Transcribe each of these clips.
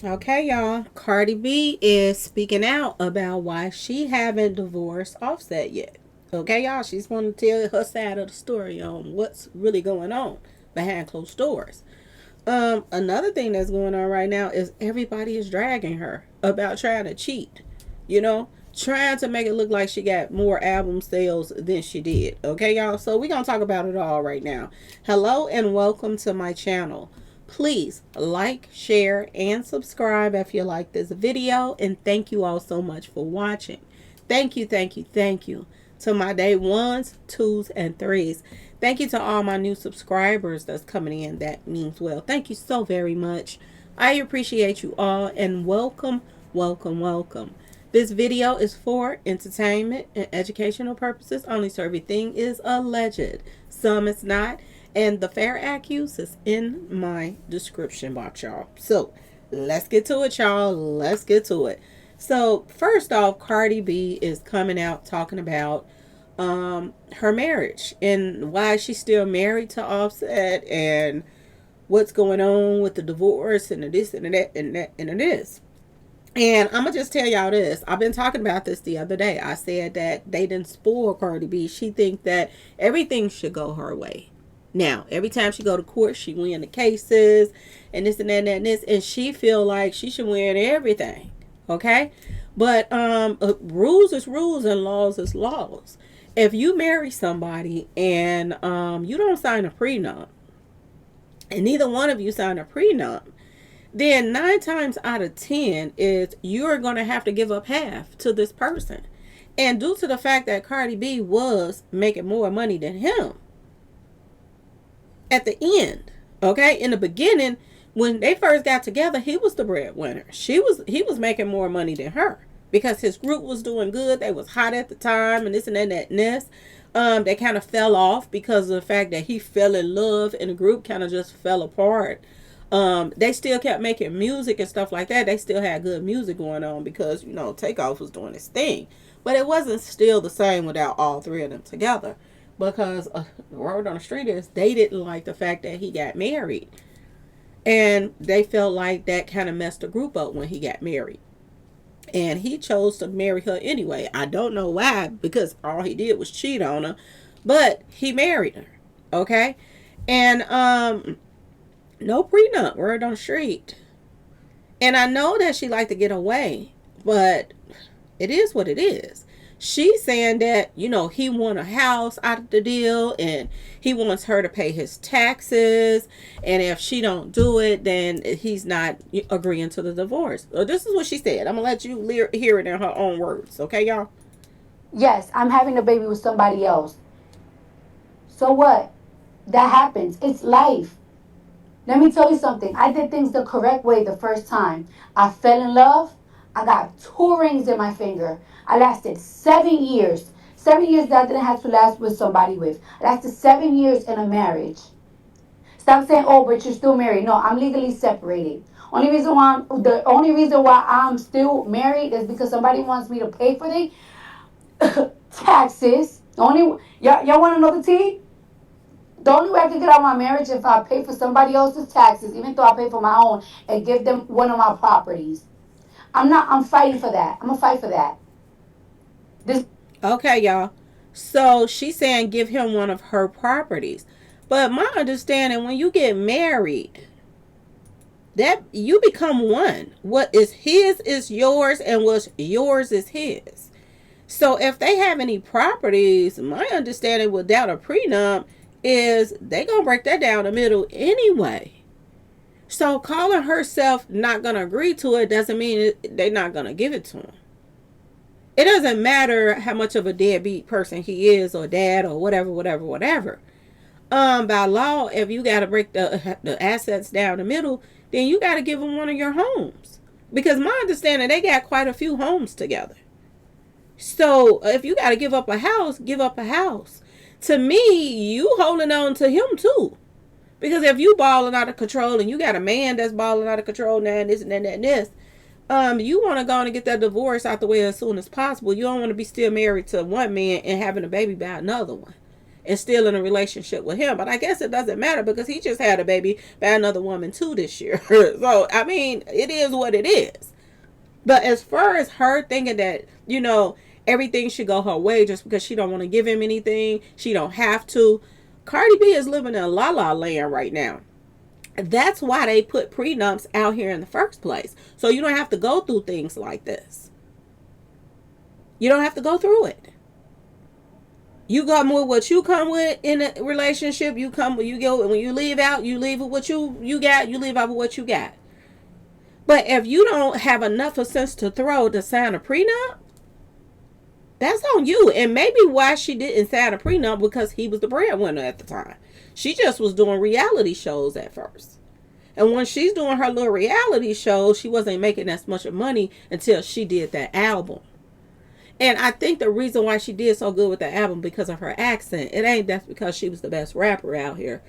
Okay, y'all. Cardi B is speaking out about why she haven't divorced Offset yet. Okay, y'all. She's want to tell her side of the story on what's really going on behind closed doors. Another thing that's going on right now is everybody is dragging her about trying to cheat. You know, trying to make it look like she got more album sales than she did. Okay, y'all. So we're gonna talk about it all right now. Hello and welcome to my channel. Please like, share, and subscribe if you like this video. And thank you all so much for watching. Thank you, thank you, thank you to my day ones, twos, and threes. Thank you to all my new subscribers that's coming in. That means well. Thank you so very much. I appreciate you all and welcome, welcome, welcome. This video is for entertainment and educational purposes only, so everything is alleged. Some it's not. And the fair accuse is in my description box, y'all. So let's get to it, y'all. Let's get to it. So first off, Cardi B is coming out talking about her marriage and why she's still married to Offset and what's going on with the divorce and the this and the that and that and the this. And I'm gonna just tell y'all this. I've been talking about this the other day. I said that they didn't spoil Cardi B. She think that everything should go her way. Now, every time she go to court, she win the cases and this and that and this, and she feel like she should win everything. Okay, but rules is rules and laws is laws. If you marry somebody and you don't sign a prenup, and neither one of you sign a prenup, then 9 times out of 10 is you're going to have to give up half to this person. And due to the fact that Cardi B was making more money than him at the end, okay, in the beginning, when they first got together, he was the breadwinner. He was making more money than her because his group was doing good. They was hot at the time and this and that and this. They kind of fell off because of the fact that he fell in love and the group kind of just fell apart. They still kept making music and stuff like that. They still had good music going on because, Takeoff was doing his thing. But it wasn't still the same without all three of them together. Because the word on the street is they didn't like the fact that he got married. And they felt like that kind of messed the group up when he got married. And he chose to marry her anyway. I don't know why, because all he did was cheat on her. But he married her. Okay? And no prenup, word on the street. And I know that she liked to get away, but it is what it is. She's saying that, he won a house out of the deal and he wants her to pay his taxes. And if she don't do it, then he's not agreeing to the divorce. So this is what she said. I'm going to let you hear it in her own words. Okay, y'all? Yes, I'm having a baby with somebody else. So what? That happens. It's life. Let me tell you something. I did things the correct way the first time. I fell in love. I got two rings in my finger. I lasted 7 years. 7 years that I didn't have to last with somebody with. I lasted 7 years in a marriage. Stop saying, "Oh, but you're still married." No, I'm legally separated. The only reason why I'm still married is because somebody wants me to pay for the taxes. Y'all want to know the tea? The only way I can get out of my marriage is if I pay for somebody else's taxes, even though I pay for my own, and give them one of my properties. I'm fighting for that. I'm gonna fight for that. This Okay, y'all. So she's saying give him one of her properties. But my understanding, when you get married, that you become one. What is his is yours, and what's yours is his. So if they have any properties, my understanding without a prenup is they gonna break that down the middle anyway. So calling herself not gonna agree to it doesn't mean they're not gonna give it to him. It doesn't matter how much of a deadbeat person he is or dad or whatever, whatever, whatever. By law, if you got to break the assets down the middle, then you got to give them one of your homes. Because my understanding, they got quite a few homes together. So if you got to give up a house, give up a house. To me, you holding on to him too. Because if you balling out of control and you got a man that's balling out of control now and this and that and this, you want to go on and get that divorce out the way as soon as possible. You don't want to be still married to one man and having a baby by another one. and still in a relationship with him. But I guess it doesn't matter because he just had a baby by another woman too this year. So I mean, it is what it is. But as far as her thinking that, everything should go her way just because she don't want to give him anything, she don't have to. Cardi B is living in la la land right now. That's why they put prenups out here in the first place. So you don't have to go through things like this. You don't have to go through it. You come with what you come with in a relationship. You go, when you leave out, you leave with what you got. You leave out with what you got. But if you don't have enough of sense to throw to sign a prenup, that's on you. And maybe why she didn't sign a prenup because he was the breadwinner at the time. She just was doing reality shows at first. And when she's doing her little reality show, she wasn't making as much money until she did that album. And I think the reason why she did so good with the album because of her accent. It ain't that's because she was the best rapper out here.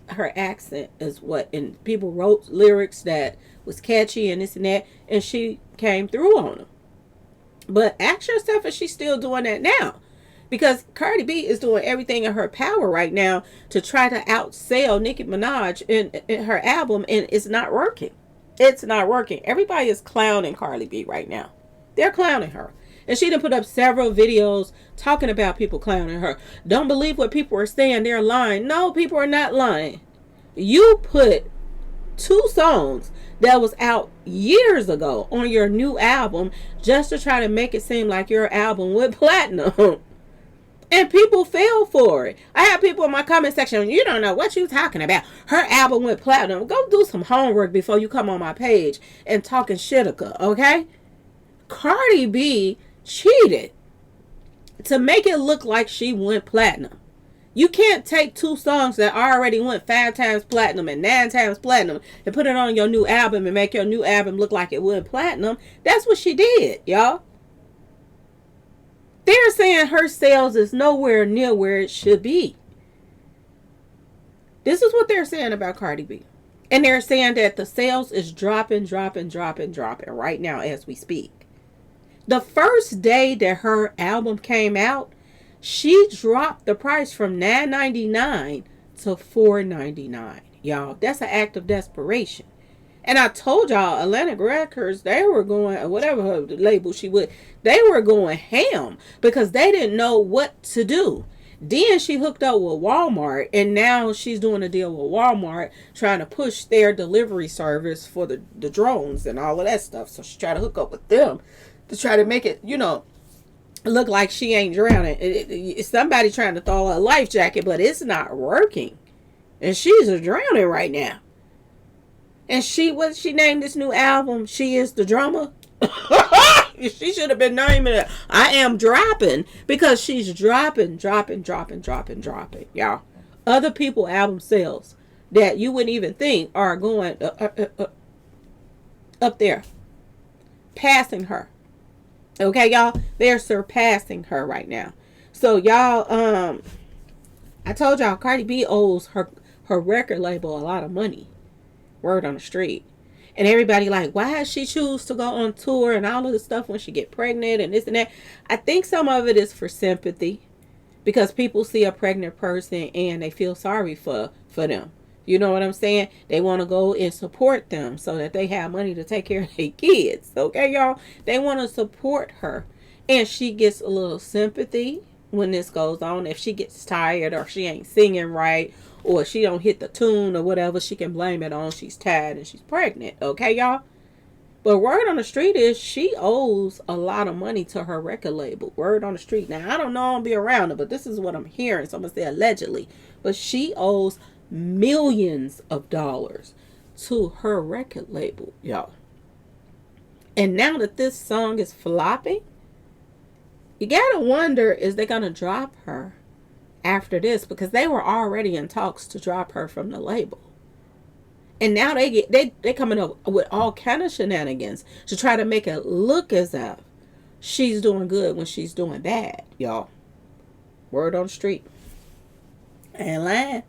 Her accent is what, and people wrote lyrics that was catchy and this and that, and she came through on them. But ask yourself if she's still doing that now. Because Cardi B is doing everything in her power right now to try to outsell Nicki Minaj in her album, and it's not working. It's not working. Everybody is clowning Cardi B right now. They're clowning her. And she done put up several videos talking about people clowning her. Don't believe what people are saying. They're lying. No, people are not lying. You put 2 songs that was out years ago on your new album just to try to make it seem like your album went platinum. And people fell for it. I have people in my comment section, you don't know what you talking about. Her album went platinum. Go do some homework before you come on my page and talking shitica, okay? Cardi B cheated to make it look like she went platinum. You can't take 2 songs that already went 5 times platinum and 9 times platinum and put it on your new album and make your new album look like it went platinum. That's what she did, y'all. They're saying her sales is nowhere near where it should be. This is what they're saying about Cardi B. And they're saying that the sales is dropping right now as we speak. The first day that her album came out, she dropped the price from $9.99 to $4.99. Y'all, that's an act of desperation. And I told y'all, Atlantic Records, they were going, whatever her label she would, they were going ham because they didn't know what to do. Then she hooked up with Walmart, and now she's doing a deal with Walmart, trying to push their delivery service for the drones and all of that stuff. So she tried to hook up with them to try to make it, look like she ain't drowning. It's somebody trying to throw a life jacket, but it's not working. And she's drowning right now. And what she named this new album? She Is the Drama. She should have been naming it I Am Dropping, because she's dropping, y'all. Other people album sales that you wouldn't even think are going up there, passing her. Okay, y'all, they're surpassing her right now. So y'all, I told y'all Cardi B owes her record label a lot of money. Word on the street. And everybody like, why does she choose to go on tour and all of this stuff when she get pregnant and this and that? I think some of it is for sympathy, because people see a pregnant person and they feel sorry for them. You know what I'm saying? They want to go and support them so that they have money to take care of their kids. Okay, y'all? They want to support her. And she gets a little sympathy when this goes on. If she gets tired or she ain't singing right or she don't hit the tune or whatever, she can blame it on she's tired and she's pregnant. Okay, y'all? But word on the street is she owes a lot of money to her record label. Word on the street. Now, I don't know, I'll be around her, but this is what I'm hearing. So I'm going to say allegedly. But she owes millions of dollars to her record label, y'all. And now that this song is flopping, you gotta wonder, is they gonna drop her after this? Because they were already in talks to drop her from the label. And now they coming up with all kind of shenanigans to try to make it look as if she's doing good when she's doing bad, y'all. Word on the street. I ain't lying.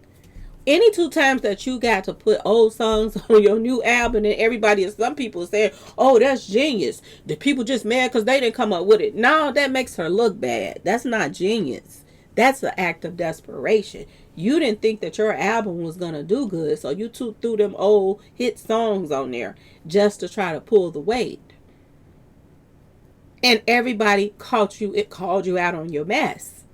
Any 2 times that you got to put old songs on your new album, and some people saying, oh, that's genius. The people just mad because they didn't come up with it. No, that makes her look bad. That's not genius. That's an act of desperation. You didn't think that your album was gonna do good, so you threw them old hit songs on there just to try to pull the weight. And everybody caught you. It called you out on your mess,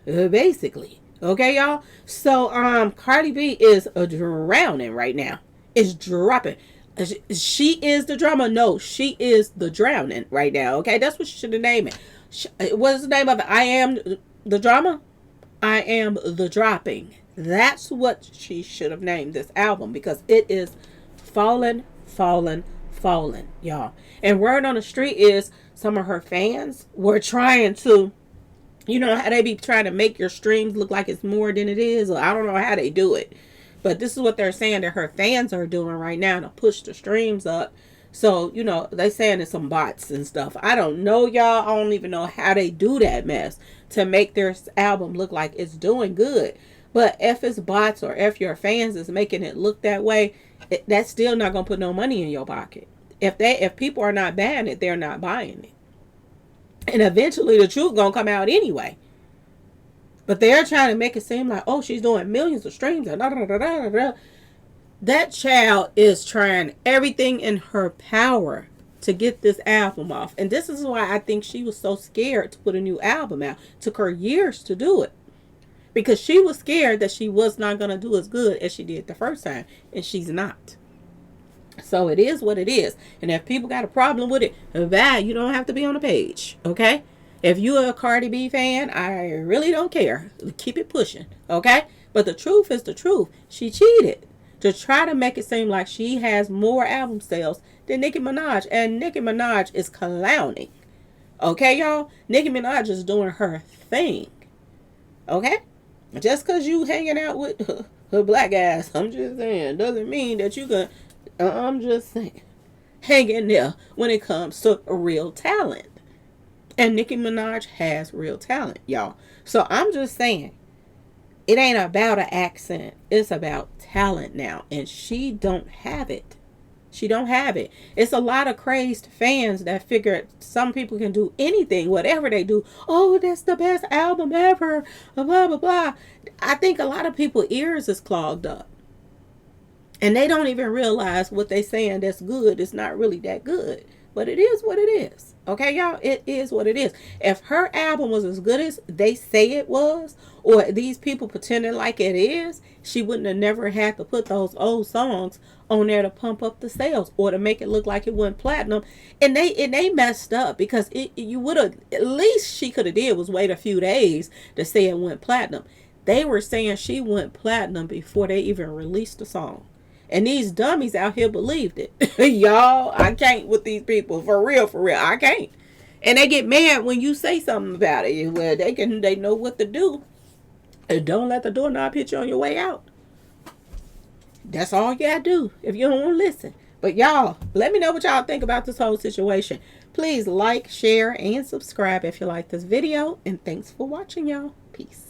basically. Okay, y'all. So Cardi B is a drowning right now. It's dropping. She is the drama. No, she is the drowning right now. Okay, that's what she should have named it. What's the name of it? I am the drama. I am the dropping. That's what she should have named this album, because it is falling, falling, falling, y'all. And word on the street is some of her fans were trying to, you know how they be trying to make your streams look like it's more than it is? I don't know how they do it. But this is what they're saying that her fans are doing right now to push the streams up. So, you know, they saying it's some bots and stuff. I don't know, y'all. I don't even know how they do that mess to make their album look like it's doing good. But if it's bots or if your fans is making it look that way, that's still not going to put no money in your pocket. If people are not buying it, they're not buying it. And eventually the truth going to come out anyway. But they're trying to make it seem like, oh, she's doing millions of streams. That child is trying everything in her power to get this album off. And this is why I think she was so scared to put a new album out. It took her years to do it. Because she was scared that she was not going to do as good as she did the first time. And she's not. So it is what it is. And if people got a problem with it, you don't have to be on the page. Okay? If you're a Cardi B fan, I really don't care. Keep it pushing. Okay? But the truth is the truth. She cheated to try to make it seem like she has more album sales than Nicki Minaj. And Nicki Minaj is clowning. Okay, y'all? Nicki Minaj is doing her thing. Okay? Just because you hanging out with her black ass, I'm just saying, doesn't mean that you can, I'm just saying, hang in there when it comes to real talent. And Nicki Minaj has real talent, y'all. So I'm just saying, it ain't about an accent. It's about talent now. And she don't have it. She don't have it. It's a lot of crazed fans that figure some people can do anything, whatever they do. Oh, that's the best album ever. Blah, blah, blah. I think a lot of people's ears is clogged up. And they don't even realize what they saying that's good is not really that good. But it is what it is. Okay, y'all? It is what it is. If her album was as good as they say it was, or these people pretending like it is, she wouldn't have never had to put those old songs on there to pump up the sales or to make it look like it went platinum. And they messed up, because you would have, at least she could have did was wait a few days to say it went platinum. They were saying she went platinum before they even released the song. And these dummies out here believed it. Y'all, I can't with these people. For real, I can't. And they get mad when you say something about it. Well, they know what to do. And don't let the doorknob hit you on your way out. That's all you gotta do if you don't want to listen. But y'all, let me know what y'all think about this whole situation. Please like, share, and subscribe if you like this video. And thanks for watching, y'all. Peace.